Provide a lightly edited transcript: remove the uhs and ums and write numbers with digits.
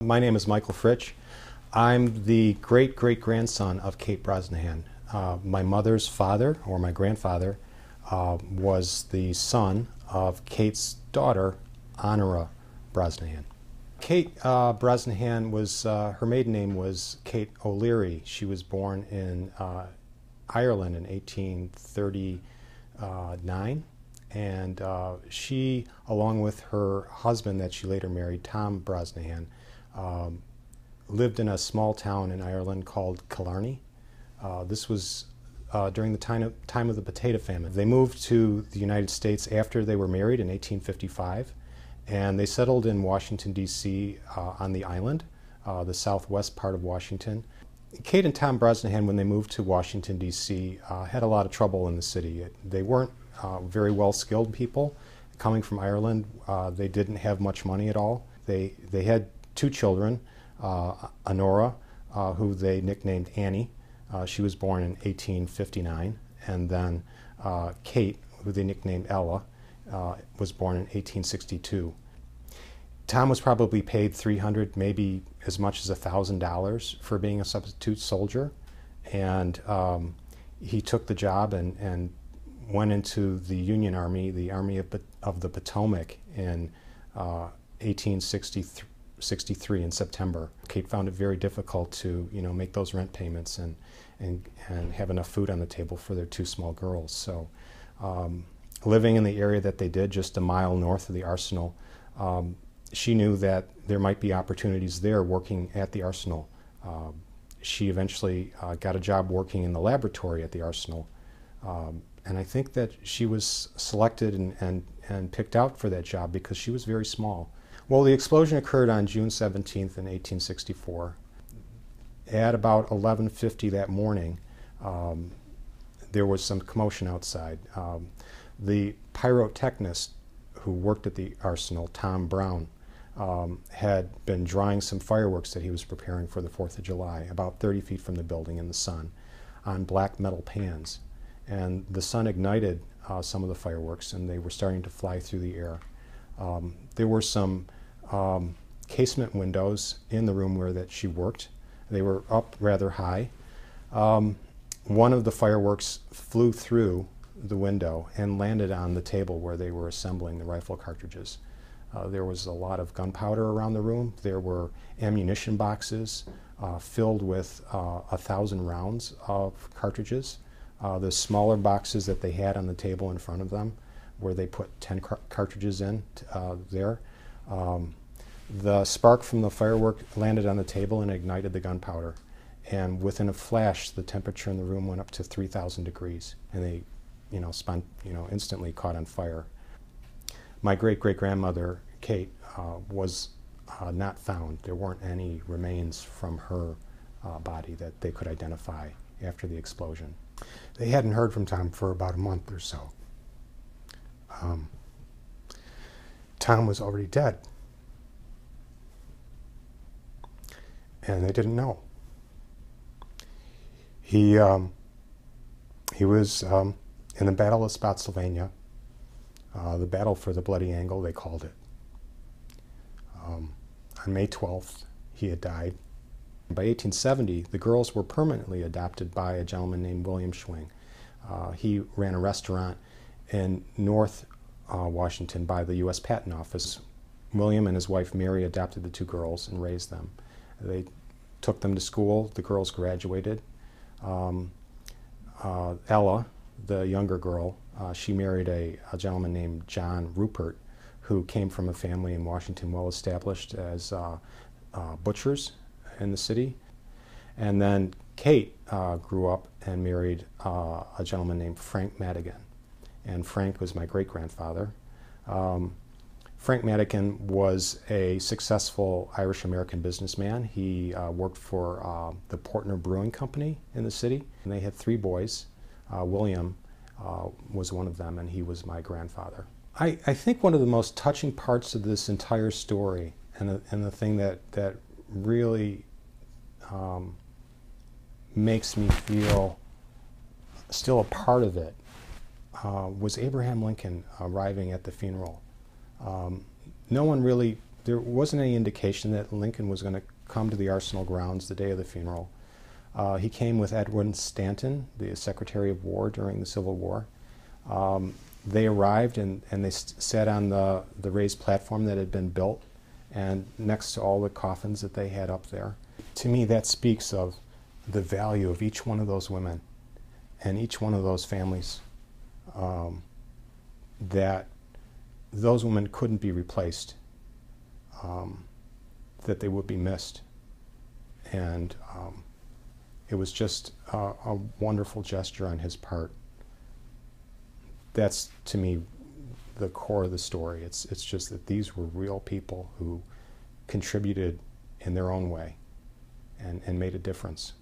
My name is Michael Fritsch. I'm the great-great-grandson of Kate Brosnahan. My mother's father, or my grandfather, was the son of Kate's daughter, Honora Brosnahan. Kate Brosnahan was, her maiden name was Kate O'Leary. She was born in Ireland in 1839. And she, along with her husband that she later married, Tom Brosnahan, lived in a small town in Ireland called Killarney. This was during the time of the potato famine. They moved to the United States after they were married in 1855, and they settled in Washington, D.C. On the island, the southwest part of Washington. Kate and Tom Brosnahan, when they moved to Washington, D.C., had a lot of trouble in the city. They weren't very well-skilled people. Coming from Ireland, they didn't have much money at all. They had two children, Honora, who they nicknamed Annie. She was born in 1859, and then Kate, who they nicknamed Ella, was born in 1862. Tom was probably paid $300, maybe as much as $1,000 for being a substitute soldier, and he took the job and went into the Union Army, the Army of the Potomac, in 1863 in September. Kate found it very difficult to, make those rent payments and have enough food on the table for their two small girls. So, living in the area that they did, just a mile north of the arsenal, she knew that there might be opportunities there working at the arsenal. She eventually got a job working in the laboratory at the arsenal. And I think that she was selected and picked out for that job because she was very small. Well, the explosion occurred on June 17th in 1864. At about 11:50 that morning, there was some commotion outside. The pyrotechnist who worked at the arsenal, Tom Brown, had been drying some fireworks that he was preparing for the 4th of July, about 30 feet from the building in the sun, on black metal pans. And the sun ignited some of the fireworks, and they were starting to fly through the air. There were some casement windows in the room where that she worked. They were up rather high. One of the fireworks flew through the window and landed on the table where they were assembling the rifle cartridges. There was a lot of gunpowder around the room. There were ammunition boxes filled with 1,000 rounds of cartridges. The smaller boxes that they had on the table in front of them, where they put 10 cartridges in there. The spark from the firework landed on the table and ignited the gunpowder. And within a flash, the temperature in the room went up to 3,000 degrees, and they, instantly caught on fire. My great-great-grandmother, Kate, was not found. There weren't any remains from her body that they could identify after the explosion. They hadn't heard from Tom for about a month or so. Tom was already dead, and they didn't know. He was in the Battle of Spotsylvania, the Battle for the Bloody Angle, they called it. On May 12th, he had died. By 1870, the girls were permanently adopted by a gentleman named William Schwing. He ran a restaurant in North Washington by the U.S. Patent Office. William and his wife Mary adopted the two girls and raised them. They took them to school. The girls graduated. Ella, the younger girl, she married a gentleman named John Rupert, who came from a family in Washington well established as butchers in the city. And then Kate grew up and married a gentleman named Frank Madigan. And Frank was my great-grandfather. Frank Madigan was a successful Irish-American businessman. He worked for the Portner Brewing Company in the city. And they had 3 boys. William was one of them, and he was my grandfather. I think one of the most touching parts of this entire story, and the thing that really makes me feel still a part of it, was Abraham Lincoln arriving at the funeral. No one really there wasn't any indication that Lincoln was going to come to the Arsenal grounds the day of the funeral. He came with Edwin Stanton, the Secretary of War during the Civil War. They arrived and they sat on the raised platform that had been built and next to all the coffins that they had up there. To me, that speaks of the value of each one of those women and each one of those families, that those women couldn't be replaced, that they would be missed. And it was just a wonderful gesture on his part. That's, to me, the core of the story. It's just that these were real people who contributed in their own way and made a difference.